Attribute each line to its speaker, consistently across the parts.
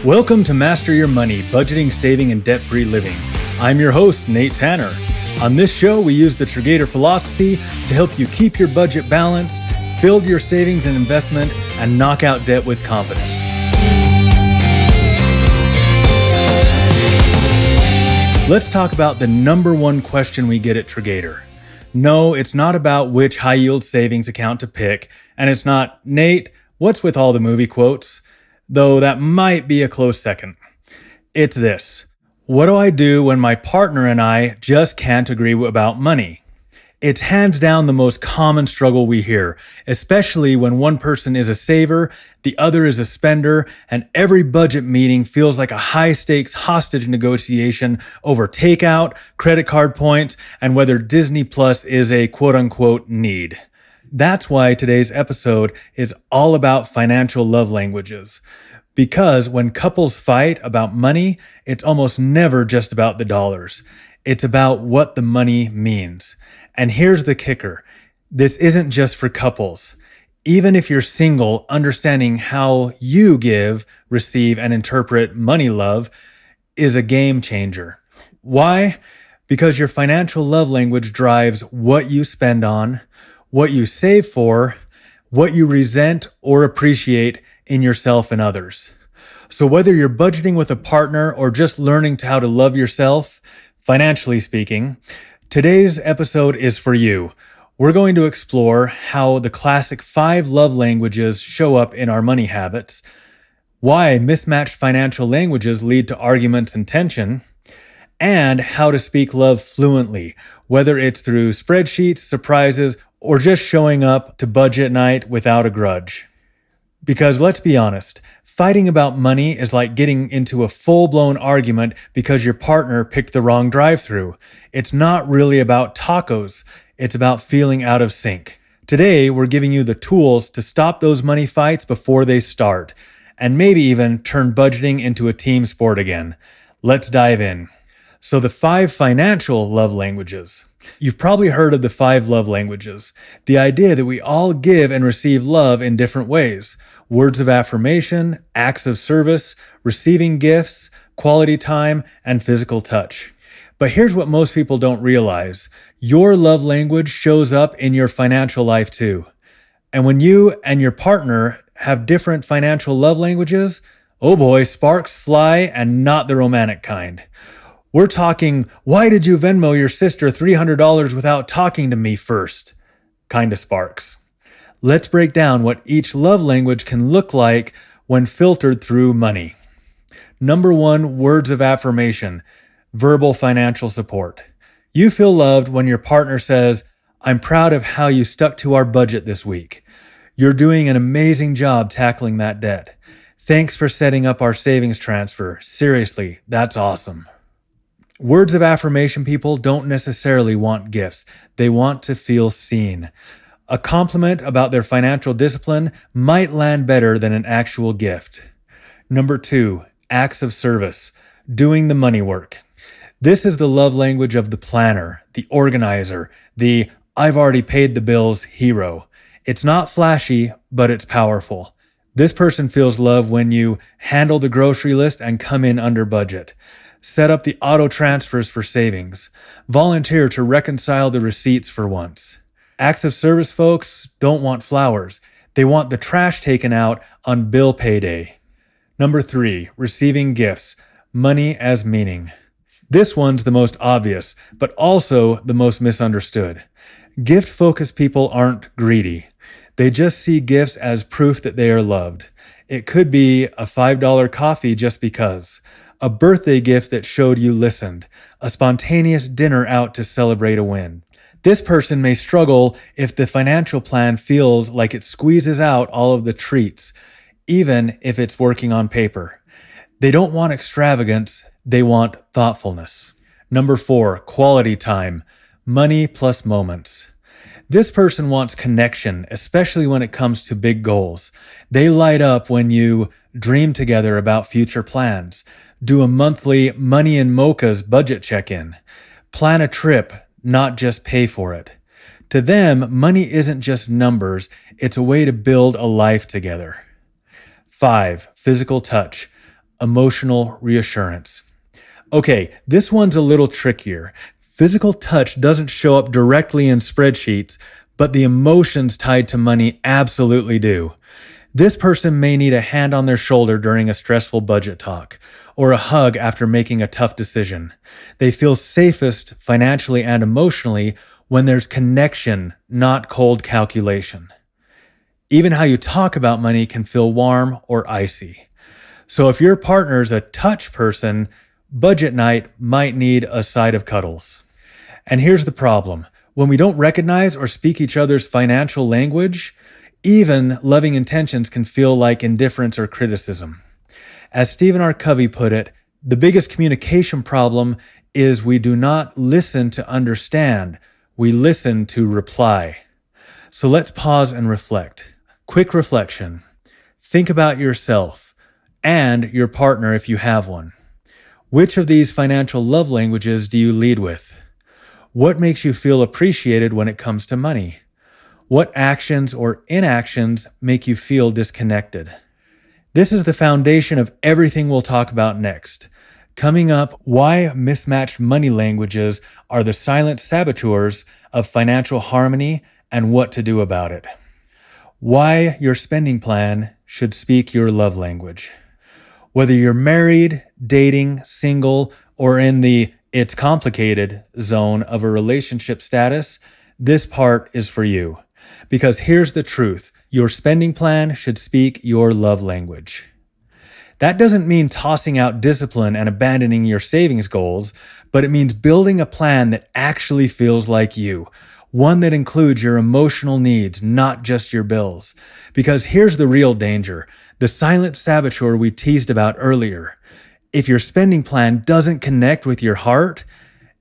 Speaker 1: Welcome to Master Your Money, Budgeting, Saving, and Debt-Free Living. I'm your host, Nate Tanner. On this show, we use the Triggator philosophy to help you keep your budget balanced, build your savings and investment, and knock out debt with confidence. Let's talk about the number one question we get at Triggator. No, it's not about which high-yield savings account to pick, and it's not, Nate, what's with all the movie quotes? Though that might be a close second. It's this. What do I do when my partner and I just can't agree about money? It's hands down the most common struggle we hear, especially when one person is a saver, the other is a spender, and every budget meeting feels like a high-stakes hostage negotiation over takeout, credit card points, and whether Disney Plus is a quote-unquote need. That's why today's episode is all about financial love languages. Because when couples fight about money, it's almost never just about the dollars. It's about what the money means. And here's the kicker. This isn't just for couples. Even if you're single, understanding how you give, receive, and interpret money love is a game changer. Why? Because your financial love language drives what you spend on, what you save for, what you resent or appreciate in yourself and others. So whether you're budgeting with a partner or just learning how to love yourself, financially speaking, today's episode is for you. We're going to explore how the classic 5 love languages show up in our money habits, why mismatched financial languages lead to arguments and tension, and how to speak love fluently, whether it's through spreadsheets, surprises, or just showing up to budget night without a grudge. Because let's be honest, fighting about money is like getting into a full-blown argument because your partner picked the wrong drive-thru. It's not really about tacos. It's about feeling out of sync. Today, we're giving you the tools to stop those money fights before they start, and maybe even turn budgeting into a team sport again. Let's dive in. So the 5 financial love languages. You've probably heard of the 5 love languages. The idea that we all give and receive love in different ways. Words of affirmation, acts of service, receiving gifts, quality time, and physical touch. But here's what most people don't realize. Your love language shows up in your financial life too. And when you and your partner have different financial love languages, oh boy, sparks fly, and not the romantic kind. We're talking, why did you Venmo your sister $300 without talking to me first? Kind of sparks. Let's break down what each love language can look like when filtered through money. Number 1, words of affirmation, verbal financial support. You feel loved when your partner says, I'm proud of how you stuck to our budget this week. You're doing an amazing job tackling that debt. Thanks for setting up our savings transfer. Seriously, that's awesome. Words of affirmation people don't necessarily want gifts. They want to feel seen. A compliment about their financial discipline might land better than an actual gift. Number 2, acts of service, doing the money work. This is the love language of the planner, the organizer, the I've already paid the bills hero. It's not flashy, but it's powerful. This person feels love when you handle the grocery list and come in under budget. Set up the auto transfers for savings. Volunteer to reconcile the receipts for once. Acts of service folks don't want flowers. They want the trash taken out on bill payday. Number 3, receiving gifts. Money as meaning. This one's the most obvious, but also the most misunderstood. Gift-focused people aren't greedy. They just see gifts as proof that they are loved. It could be a $5 coffee just because. A birthday gift that showed you listened, a spontaneous dinner out to celebrate a win. This person may struggle if the financial plan feels like it squeezes out all of the treats, even if it's working on paper. They don't want extravagance, they want thoughtfulness. Number 4, quality time, money plus moments. This person wants connection, especially when it comes to big goals. They light up when you dream together about future plans. Do a monthly Money and Mocha's budget check-in. Plan a trip, not just pay for it. To them, money isn't just numbers, it's a way to build a life together. 5, physical touch. emotional reassurance. Okay, this one's a little trickier. Physical touch doesn't show up directly in spreadsheets, but the emotions tied to money absolutely do. This person may need a hand on their shoulder during a stressful budget talk, or a hug after making a tough decision. They feel safest financially and emotionally when there's connection, not cold calculation. Even how you talk about money can feel warm or icy. So if your partner's a touch person, budget night might need a side of cuddles. And here's the problem. When we don't recognize or speak each other's financial language, even loving intentions can feel like indifference or criticism. As Stephen R. Covey put it, the biggest communication problem is we do not listen to understand, we listen to reply. So let's pause and reflect. Quick reflection. Think about yourself and your partner if you have one. Which of these financial love languages do you lead with? What makes you feel appreciated when it comes to money? What actions or inactions make you feel disconnected? This is the foundation of everything we'll talk about next. Coming up, why mismatched money languages are the silent saboteurs of financial harmony and what to do about it. Why your spending plan should speak your love language. Whether you're married, dating, single, or in the it's complicated zone of a relationship status, this part is for you. Because here's the truth, your spending plan should speak your love language. That doesn't mean tossing out discipline and abandoning your savings goals, but it means building a plan that actually feels like you. One that includes your emotional needs, not just your bills. Because here's the real danger, the silent saboteur we teased about earlier. If your spending plan doesn't connect with your heart,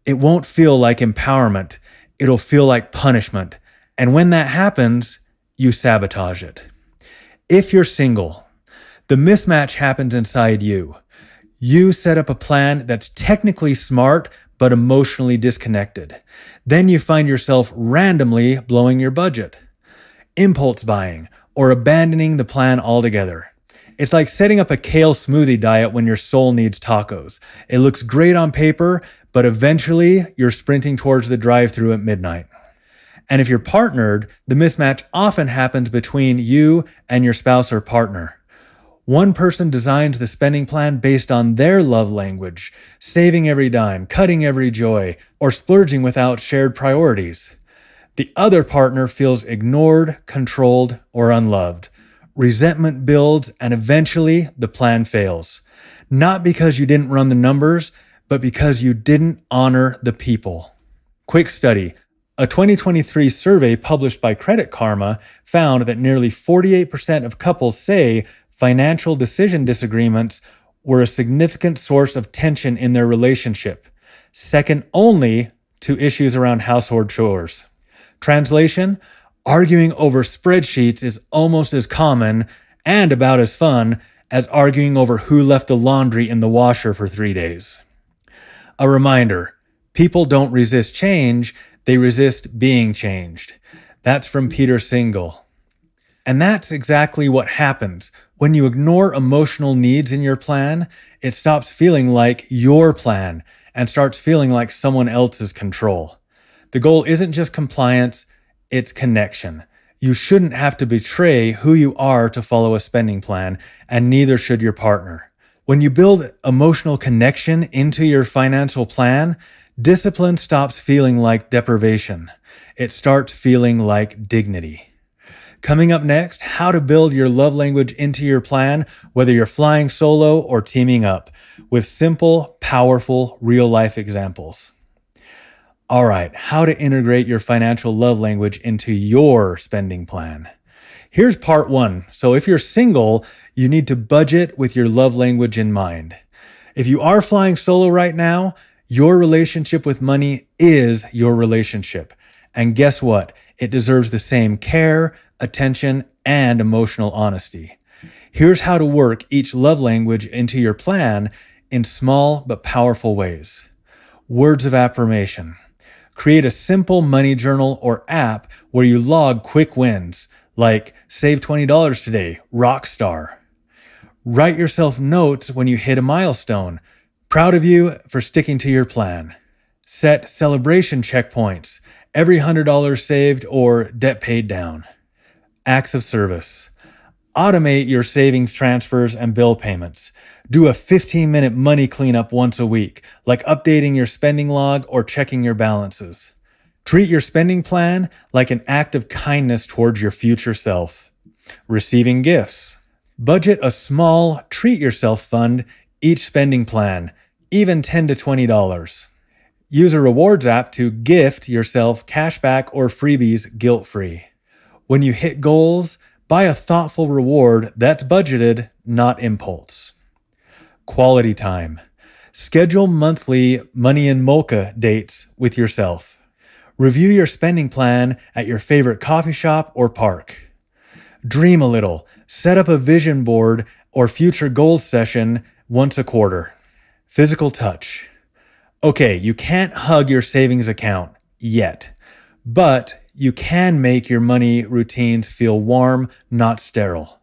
Speaker 1: it won't feel like empowerment. It'll feel like punishment. And when that happens, you sabotage it. If you're single, the mismatch happens inside you. You set up a plan that's technically smart, but emotionally disconnected. Then you find yourself randomly blowing your budget, impulse buying, or abandoning the plan altogether. It's like setting up a kale smoothie diet when your soul needs tacos. It looks great on paper, but eventually you're sprinting towards the drive-thru at midnight. And if you're partnered, the mismatch often happens between you and your spouse or partner. One person designs the spending plan based on their love language, saving every dime, cutting every joy, or splurging without shared priorities. The other partner feels ignored, controlled, or unloved. Resentment builds, and eventually the plan fails. Not because you didn't run the numbers, but because you didn't honor the people. Quick study. A 2023 survey published by Credit Karma found that nearly 48% of couples say financial decision disagreements were a significant source of tension in their relationship, second only to issues around household chores. Translation: arguing over spreadsheets is almost as common and about as fun as arguing over who left the laundry in the washer for 3 days. A reminder, people don't resist change, they resist being changed. That's from Peter Singal. And that's exactly what happens. When you ignore emotional needs in your plan, it stops feeling like your plan and starts feeling like someone else's control. The goal isn't just compliance, it's connection. You shouldn't have to betray who you are to follow a spending plan, and neither should your partner. When you build emotional connection into your financial plan, discipline stops feeling like deprivation. It starts feeling like dignity. Coming up next, how to build your love language into your plan, whether you're flying solo or teaming up, with simple, powerful, real-life examples. All right, how to integrate your financial love language into your spending plan. Here's part 1. So if you're single, you need to budget with your love language in mind. If you are flying solo right now, your relationship with money is your relationship. And guess what? It deserves the same care, attention, and emotional honesty. Here's how to work each love language into your plan in small but powerful ways. Words of affirmation. Create a simple money journal or app where you log quick wins, like save $20 today, rock star. Write yourself notes when you hit a milestone. Proud of you for sticking to your plan. Set celebration checkpoints. Every $100 saved or debt paid down. Acts of service. Automate your savings transfers and bill payments. Do a 15-minute money cleanup once a week, like updating your spending log or checking your balances. Treat your spending plan like an act of kindness towards your future self. Receiving gifts. Budget a small treat yourself fund each spending plan, even $10 to $20. Use a rewards app to gift yourself cashback or freebies guilt-free. When you hit goals, buy a thoughtful reward that's budgeted, not impulse. Quality time. Schedule monthly money and mocha dates with yourself. Review your spending plan at your favorite coffee shop or park. Dream a little. Set up a vision board or future goals session once a quarter. Physical touch. Okay, you can't hug your savings account yet, but you can make your money routines feel warm, not sterile.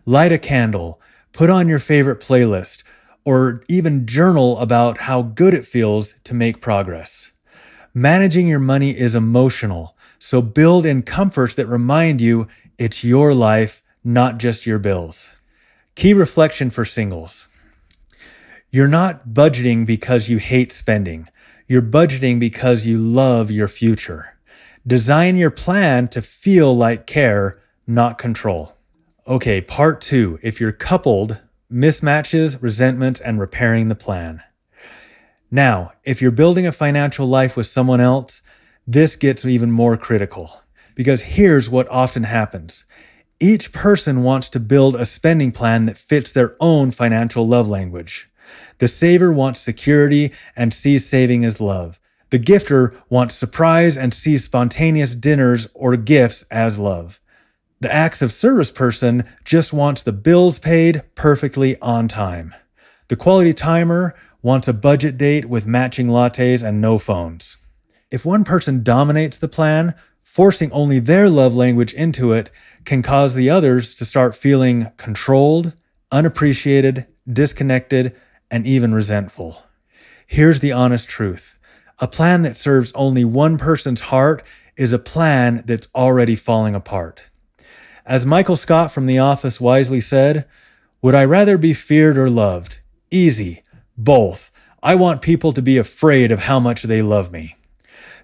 Speaker 1: Light a candle, put on your favorite playlist, or even journal about how good it feels to make progress. Managing your money is emotional, so build in comforts that remind you it's your life, not just your bills. Key reflection for singles. You're not budgeting because you hate spending. You're budgeting because you love your future. Design your plan to feel like care, not control. Okay, part 2. If you're coupled, mismatches, resentments, and repairing the plan. Now, if you're building a financial life with someone else, this gets even more critical. Because here's what often happens. Each person wants to build a spending plan that fits their own financial love language. The saver wants security and sees saving as love. The gifter wants surprise and sees spontaneous dinners or gifts as love. The acts of service person just wants the bills paid perfectly on time. The quality timer wants a budget date with matching lattes and no phones. If one person dominates the plan, forcing only their love language into it can cause the others to start feeling controlled, unappreciated, disconnected, and even resentful. Here's the honest truth. A plan that serves only one person's heart is a plan that's already falling apart. As Michael Scott from The Office wisely said, "Would I rather be feared or loved? Easy. Both. I want people to be afraid of how much they love me."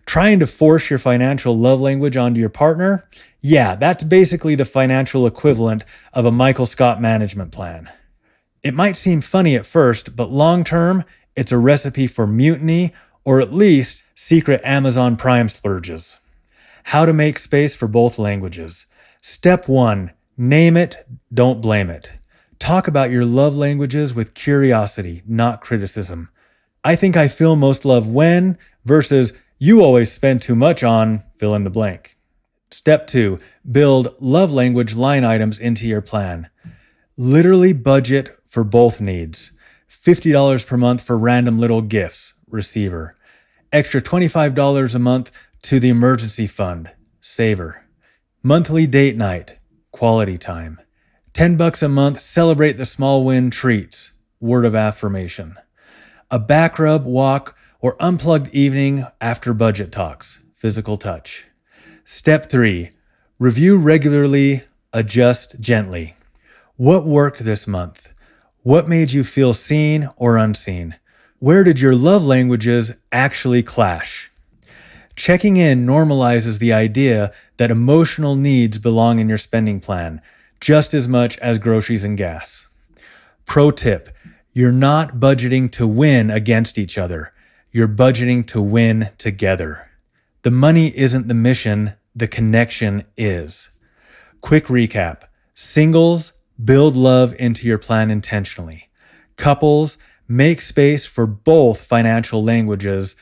Speaker 1: Trying to force your financial love language onto your partner? Yeah, that's basically the financial equivalent of a Michael Scott management plan. It might seem funny at first, but long term, it's a recipe for mutiny or at least secret Amazon Prime splurges. How to make space for both languages. Step 1, name it, don't blame it. Talk about your love languages with curiosity, not criticism. I think I feel most love when versus you always spend too much on fill in the blank. Step 2, build love language line items into your plan. Literally budget for both needs. $50 per month for random little gifts, receiver. Extra $25 a month to the emergency fund, saver. Monthly date night, quality time. $10 a month, celebrate the small win treats, word of affirmation. A back rub, walk, or unplugged evening after budget talks, physical touch. Step 3, review regularly, adjust gently. What worked this month? What made you feel seen or unseen? Where did your love languages actually clash? Checking in normalizes the idea that emotional needs belong in your spending plan, just as much as groceries and gas. Pro tip, you're not budgeting to win against each other. You're budgeting to win together. The money isn't the mission, the connection is. Quick recap. Singles, build love into your plan intentionally. Couples, make space for both financial languages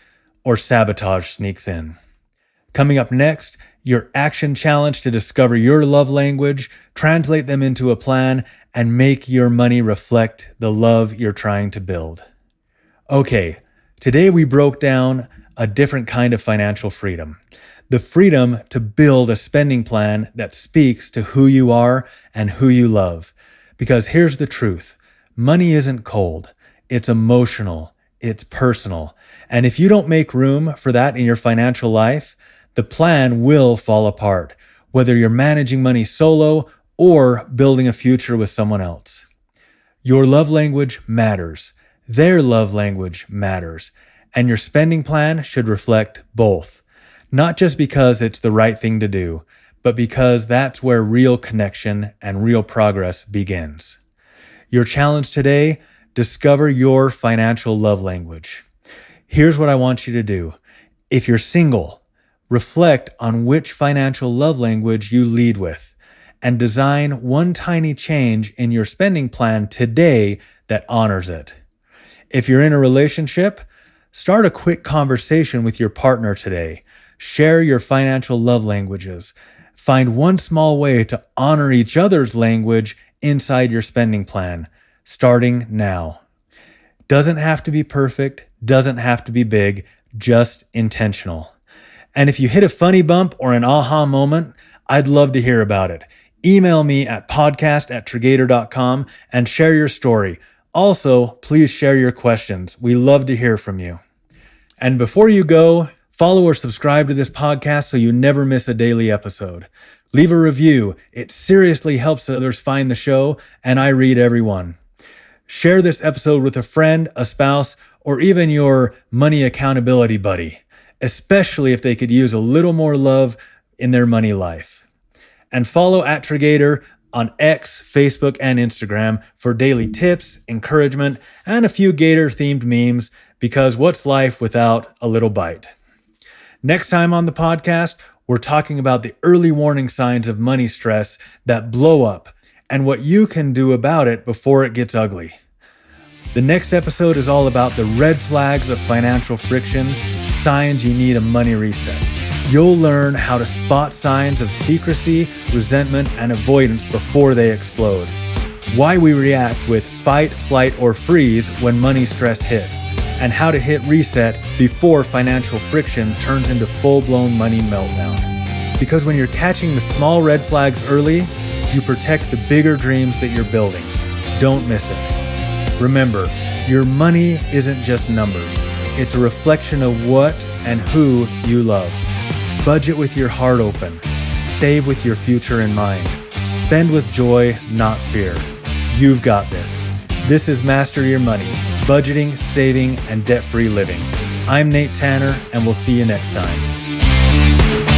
Speaker 1: or sabotage sneaks in. Coming up next, your action challenge to discover your love language, translate them into a plan, and make your money reflect the love you're trying to build. Okay, today we broke down a different kind of financial freedom. The freedom to build a spending plan that speaks to who you are and who you love. Because here's the truth. Money isn't cold. It's emotional. It's personal. And if you don't make room for that in your financial life, the plan will fall apart, whether you're managing money solo or building a future with someone else. Your love language matters. Their love language matters. And your spending plan should reflect both. Not just because it's the right thing to do, but because that's where real connection and real progress begins. Your challenge today: discover your financial love language. Here's what I want you to do. If you're single, reflect on which financial love language you lead with and design one tiny change in your spending plan today that honors it. If you're in a relationship, start a quick conversation with your partner today. Share your financial love languages. Find one small way to honor each other's language inside your spending plan, starting now. Doesn't have to be perfect, doesn't have to be big, just intentional. And if you hit a funny bump or an aha moment, I'd love to hear about it. Email me at podcast@Triggator.com and share your story. Also, please share your questions. We love to hear from you. And before you go, follow or subscribe to this podcast so you never miss a daily episode. Leave a review. It seriously helps others find the show, and I read every one. Share this episode with a friend, a spouse, or even your money accountability buddy, especially if they could use a little more love in their money life. And follow @Triggator on X, Facebook, and Instagram for daily tips, encouragement, and a few Gator-themed memes, because what's life without a little bite? Next time on the podcast, we're talking about the early warning signs of money stress that blow up and what you can do about it before it gets ugly. The next episode is all about the red flags of financial friction, signs you need a money reset. You'll learn how to spot signs of secrecy, resentment, and avoidance before they explode. Why we react with fight, flight, or freeze when money stress hits, and how to hit reset before financial friction turns into full-blown money meltdown. Because when you're catching the small red flags early, you protect the bigger dreams that you're building. Don't miss it. Remember, your money isn't just numbers. It's a reflection of what and who you love. Budget with your heart open. Save with your future in mind. Spend with joy, not fear. You've got this. This is Master Your Money, budgeting, saving, and debt-free living. I'm Nate Tanner, and we'll see you next time.